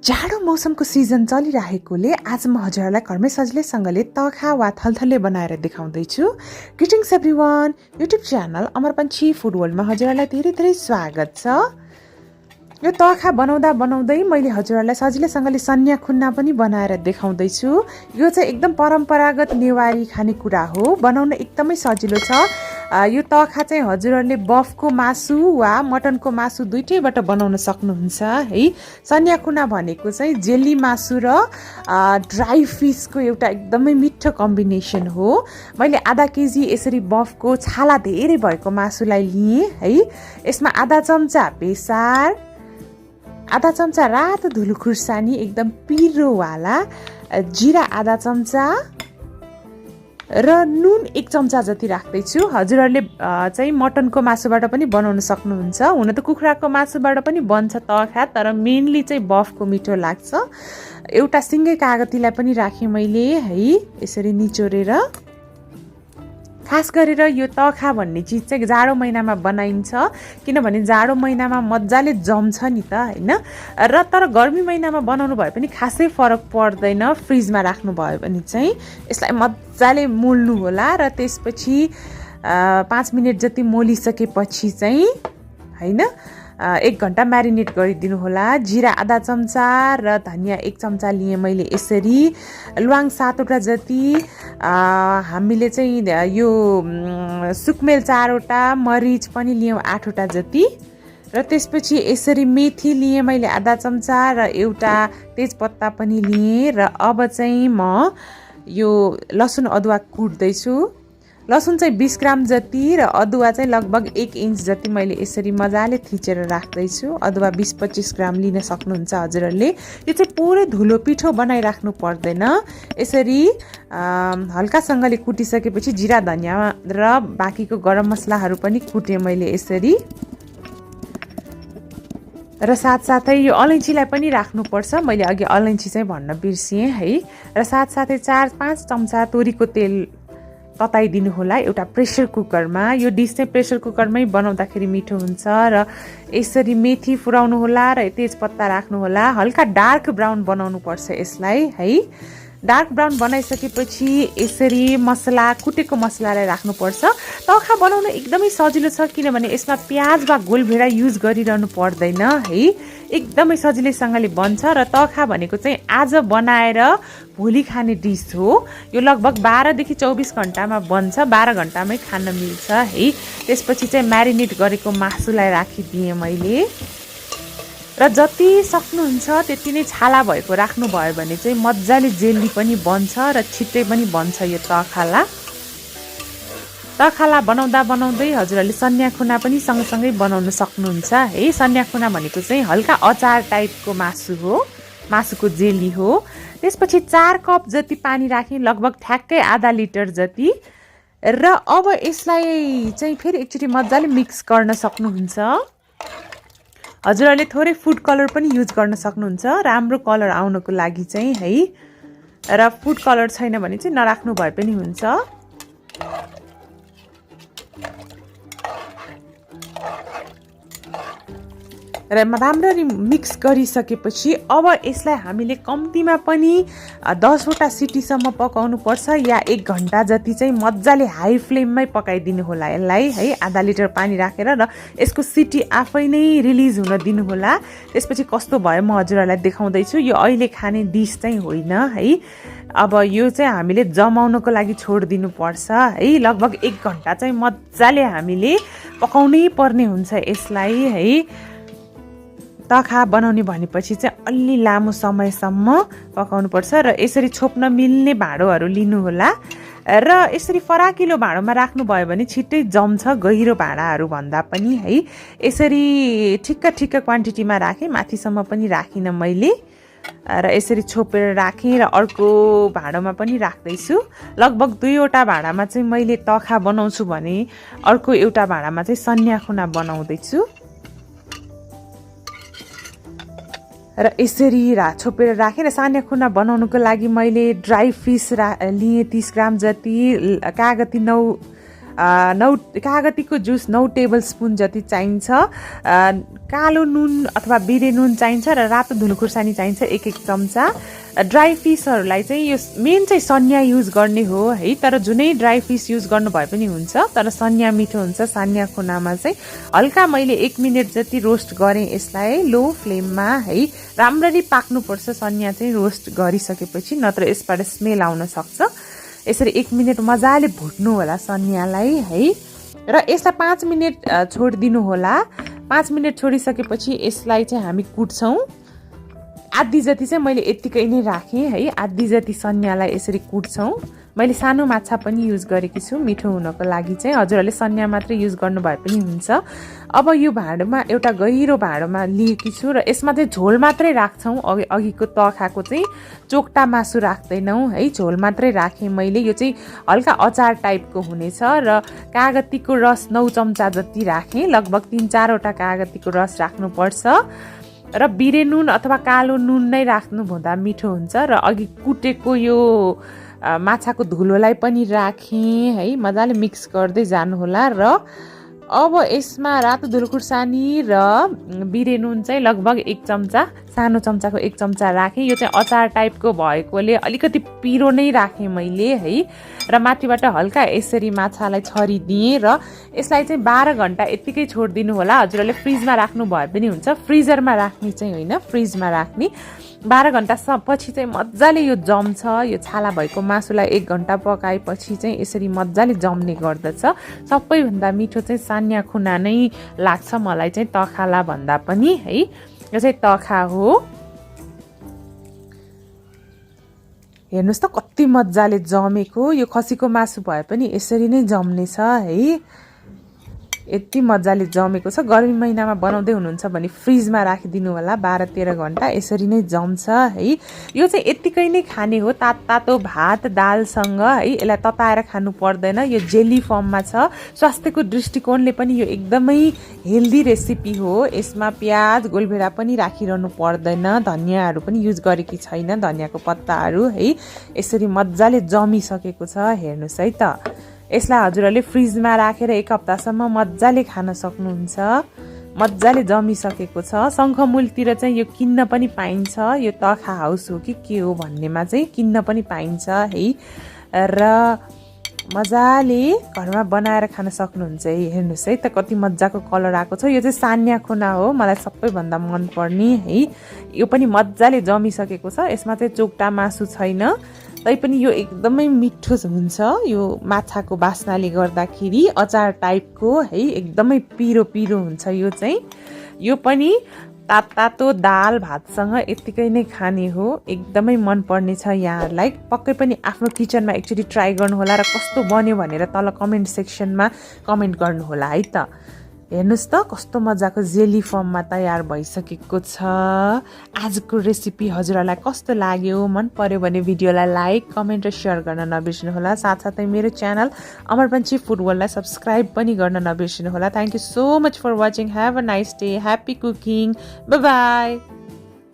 जाडो मौसमको सिजन चलिरहेकोले आज म हजुरहरूलाई घरमै सजिलैसँगले तखा वा थलथले बनाएर देखाउँदैछु। Greetings everyone, YouTube channel Amarpanchhi food वर्ल्डमा हजुरहरूलाई धेरै धेरै स्वागत छ। यो तखा बनाउँदै मैले हजुरहरूलाई सजिलैसँगले सन्याखुना पनि बनाएर देखाउँदैछु। यो चाहिँ एकदम परम्परागत नेवारी खानेकुरा हो, बनाउन एकदमै सजिलो छ। यो तखा चाहिँ हजुरहरूले बफको मासु वा मटनको मासु दुईटैबाट बनाउन सक्नुहुन्छ है। सन्याखुना भनेको चाहिँ जेली मासु र ड्राई फिसको एउटा एकदमै मिठो कम्बिनेसन हो। मैले आधा केजी यसरी बफको छाला धेरै भएको मासुलाई लिएँ है। यसमा आधा चम्चा बेसार, आधा चम्चा रातो धुलो खुर्सानी एकदम पिरोवाला, जिरा आधा चम्चा र नुन 1 चम्चा जति राख्दैछु। हजुरहरूले चाहिँ मटनको मासुबाट पनि बनाउन सक्नुहुन्छ। हुन त कुखुराको मासुबाट पनि बन्छ तखा, तर मेनली चाहिँ बफको मिठो लाग्छ। एउटा सिङ्गै कागतीलाई पनि राखेँ मैले है, यसरी निचोरेर। खास गरेर यो तखा भन्ने चिज चाहिँ जाडो महिनामा बनाइन्छ, किनभने जाडो महिनामा मजाले जम्छ नि त हैन। र तर गर्मी महिनामा बनाउनु भए पनि खासै फरक पर्दैन, फ्रिजमा राख्नु भयो भने चाहिँ। यसलाई मजाले मोल्नु होला र त्यसपछि 5 मिनट जति मोलिसकेपछि चाहिँ हैन 1 घण्टा म्यारिनेट गरिदिनु होला। जिरा आधा चम्चा र धनिया 1 चम्चा लिएँ मैले यसरी। ल्वाङ 7वटा जति, हामीले चाहिँ यो सुकमेल 4वटा, मरिच पनि लियौँ 8वटा जति। र त्यसपछि यसरी मेथी लिएँ मैले आधा चम्चा र एउटा तेजपत्ता पनि लिएँ। र अब चाहिँ म यो लसुन अदुवा कुट्दैछु। लसुन चाहिँ 20 ग्राम जति र अदुवा चाहिँ लगभग 1 इन्च जति मैले यसरी मजाले थिचेर राख्दैछु। अदुवा 20-25 ग्राम लिन सक्नुहुन्छ हजुरहरूले। यो चाहिँ पुरै धुलो पिठो बनाइराख्नु पर्दैन। यसरी हल्कासँगले कुटिसकेपछि जिरा धनिया र बाँकीको गरम मसलाहरू पनि कुटेँ मैले यसरी। र साथसाथै यो अलैँचीलाई पनि राख्नुपर्छ, मैले अघि अलैँची चाहिँ भन्न बिर्सिएँ है। र साथसाथै 4-5 चम्चा तोरीको तेल तताइदिनु होला एउटा प्रेसर कुकरमा। यो डिस चाहिँ प्रेसर कुकरमै बनाउँदाखेरि मिठो हुन्छ। र यसरी मेथी फुराउनु होला र तेजपत्ता राख्नु होला। हल्का डार्क ब्राउन बनाउनु पर्छ यसलाई है। डार्क ब्राउन बनाइसकेपछि यसरी मसला, कुटेको मसलालाई राख्नुपर्छ। तखा बनाउन एकदमै सजिलो छ, किनभने यसमा प्याज वा गोलभेडा युज गरिरहनु पर्दैन है। एकदमै सजिलैसँगले बन्छ। र तखा भनेको चाहिँ आज बनाएर भोलि खाने डिस हो। यो लगभग 12 देखि 24 घण्टामा बन्छ, 12 घण्टामै खान मिल्छ है। त्यसपछि चाहिँ म्यारिनेट गरेको मासुलाई राखिदिएँ मैले। र जति सक्नुहुन्छ त्यति नै छाला भएको राख्नुभयो भने चाहिँ मजाले जेली पनि बन्छ र छिट्टै पनि बन्छ यो तखाला। तखाला बनाउँदै हजुरहरूले सन्याखुना पनि सँगसँगै बनाउन सक्नुहुन्छ है। सन्याखुना भनेको चाहिँ हल्का अचार टाइपको मासु हो, मासुको जेली हो। त्यसपछि 4 कप जति पानी राखेँ, लगभग ठ्याक्कै आधा लिटर जति। र अब यसलाई चाहिँ फेरि एकचोटि मजाले मिक्स गर्न सक्नुहुन्छ। हजुरहरूले थोरै फुड कलर पनि युज गर्न सक्नुहुन्छ, राम्रो कलर आउनको लागि चाहिँ है। र फुड कलर छैन भने चाहिँ नराख्नु भए पनि हुन्छ। र राम्ररी मिक्स गरिसकेपछि अब यसलाई हामीले कम्तीमा पनि 10वटा सिटीसम्म पकाउनु पर्छ, या 1 घण्टा जति चाहिँ मजाले हाई फ्लेममै पकाइदिनु होला यसलाई है। आधा लिटर पानी राखेर र यसको सिटी आफै नै रिलिज हुन दिनु होला। त्यसपछि कस्तो भयो म हजुरहरूलाई देखाउँदैछु। यो अहिले खाने डिस चाहिँ होइन है। अब यो चाहिँ हामीले जमाउनको लागि छोडिदिनु पर्छ है। लगभग 1 घण्टा चाहिँ मजाले हामीले पकाउनै पर्ने हुन्छ यसलाई है। तखा बनाउने भनेपछि चाहिँ अलि लामो समयसम्म पकाउनु पर्छ। र यसरी छोप्न मिल्ने भाँडोहरू लिनु होला। र यसरी फराकिलो भाँडोमा राख्नुभयो भने छिट्टै जम्छ, गहिरो भाँडाहरू भन्दा पनि है। यसरी ठिक्क क्वान्टिटीमा राखेँ, माथिसम्म पनि राखिनँ मैले। र यसरी छोपेर राखेँ र अर्को भाँडोमा पनि राख्दैछु। लगभग 2वटा भाँडामा चाहिँ मैले तखा बनाउँछु भने अर्को एउटा भाँडामा चाहिँ सन्याखुना बनाउँदैछु। र यसरी छोपेर राखेँ। र सन्याखुना बनाउनुको लागि मैले ड्राई फिस लिएँ 30 ग्राम जति, कागती 9 कागतीको जुस 9 टेबलस्पुन जति चाहिन्छ। कालो नुन अथवा बिरे नुन चाहिन्छ र रातो धुलो खुर्सानी चाहिन्छ 1 चम्चा। ड्राई फिसहरूलाई चाहिँ यो मेन चाहिँ सन्या युज गर्ने हो है, तर जुनै ड्राई फिस युज गर्नु भए पनि हुन्छ, तर सन्या मिठो हुन्छ। सन्याखुनामा चाहिँ हल्का मैले 1 मिनट जति रोस्ट गरेँ यसलाई लो फ्लेममा है। राम्ररी पाक्नुपर्छ सन्या चाहिँ रोस्ट गरिसकेपछि, नत्र यसबाट स्मेल आउन सक्छ। यसरी 1 मिनट मजाले भुट्नु होला सन्यालाई है, र यसलाई 5 मिनट छोडिदिनु होला। 5 मिनट छोडिसकेपछि यसलाई चाहिँ हामी कुट्छौँ। आधी जति चाहिँ मैले यत्तिकै नै राखेँ है, आधी जति सन्यालाई यसरी कुट्छौँ। मैले सानो माछा पनि युज गरेकी छु मिठो हुनको लागि चाहिँ, हजुरहरूले सन्या मात्रै युज गर्नु भए पनि हुन्छ। अब यो भाँडोमा एउटा गहिरो भाँडोमा लिएकी छु र यसमा चाहिँ झोल मात्रै राख्छौँ। अघिको तखाको चाहिँ चोक्टा मासु राख्दैनौँ है, झोल मात्रै राखेँ मैले। यो चाहिँ हल्का अचार टाइपको हुनेछ र कागतीको रस 9 चम्चा जति राखेँ। लगभग 3-4वटा कागतीको रस राख्नुपर्छ र बिरे नुन अथवा कालो नुन नै राख्नुभन्दा मिठो हुन्छ। र अघि कुटेको यो माछाको धुलोलाई पनि राखेँ है, मजाले मिक्स गर्दै जानुहोला। र अब यसमा रातो धुलो खुर्सानी र बिरे नुन चाहिँ लगभग 1 चम्चा, सानो चम्चाको 1 चम्चा राखेँ। यो चाहिँ अचार टाइपको भएकोले अलिकति पिरो नै राखेँ मैले है, र माथिबाट हल्का यसरी माछालाई छरिदिएँ र यसलाई चाहिँ 12 घन्टा यत्तिकै छोडिदिनु होला। हजुरहरूले फ्रिजमा राख्नु भए पनि हुन्छ, फ्रिजरमा राख्ने चाहिँ होइन, फ्रिजमा राख्ने। 12 घन्टा पछि चाहिँ मजाले यो जम्छ। यो छाला भएको मासुलाई 1 घन्टा पकाएपछि चाहिँ यसरी मजाले जम्ने गर्दछ। सबैभन्दा मिठो चाहिँ सन्याखुना नै लाग्छ मलाई चाहिँ, तखाला भन्दा पनि है। यो चाहिँ तखा हो। हेर्नुहोस् त कति मजाले जमेको। यो खसीको मासु भए पनि यसरी नै जम्नेछ है, यति मजाले जमेको छ। गर्मी महिनामा बनाउँदै हुनुहुन्छ भने फ्रिजमा राखिदिनु होला 12-13 घन्टा, यसरी नै जम्छ है। यो चाहिँ यत्तिकै नै खाने हो, तातो भात दालसँग है। यसलाई तताएर खानु पर्दैन, यो जेली फर्ममा छ। स्वास्थ्यको दृष्टिकोणले पनि यो एकदमै हेल्दी रेसिपी हो। यसमा प्याज गोलभेडा पनि राखिरहनु पर्दैन, धनियाँहरू पनि युज गरेकी छैन, धनियाँको पत्ताहरू है। यसरी मजाले जमिसकेको छ, हेर्नुहोस् है त। यसलाई हजुरहरूले फ्रिजमा राखेर 1 हप्तासम्म मजाले खान सक्नुहुन्छ। मजाले जमिसकेको छ। शङ्खमूलतिर चाहिँ यो किन्न पनि पाइन्छ, यो तखा हाउस हो कि के हो भन्नेमा चाहिँ किन्न पनि पाइन्छ है, र मजाले घरमा बनाएर खान सक्नुहुन्छ है। हेर्नुहोस् है त कति मजाको कलर आएको छ। यो चाहिँ सन्याखुना हो, मलाई सबैभन्दा मनपर्ने है। यो पनि मजाले जमिसकेको छ। यसमा चाहिँ चोक्टा मासु छैन, तैपनि यो एकदमै मिठो हुन्छ। यो माछाको बास्नाले गर्दाखेरि अचार टाइपको है, एकदमै पिरो पिरो हुन्छ। यो चाहिँ यो पनि तातो दाल भातसँग यत्तिकै नै खाने हो, एकदमै मनपर्ने छ यहाँहरूलाई। पक्कै पनि आफ्नो किचनमा एकचोटि ट्राई गर्नुहोला र कस्तो बन्यो भनेर तल कमेन्ट सेक्सनमा कमेन्ट गर्नुहोला है त। हेर्नुहोस् त कस्तो मजाको जेली फर्ममा तयार भइसकेको छ। आजको रेसिपी हजुरहरूलाई कस्तो लाग्यो, मन पर्यो भने भिडियोलाई लाइक कमेन्ट र सेयर गर्न नबिर्सिनुहोला। साथसाथै मेरो च्यानल अमरपन्ची फुड वर्ल्डलाई सब्सक्राइब पनि गर्न नबिर्सिनुहोला। Thank you so much for watching. Have a nice day, happy cooking, bye by.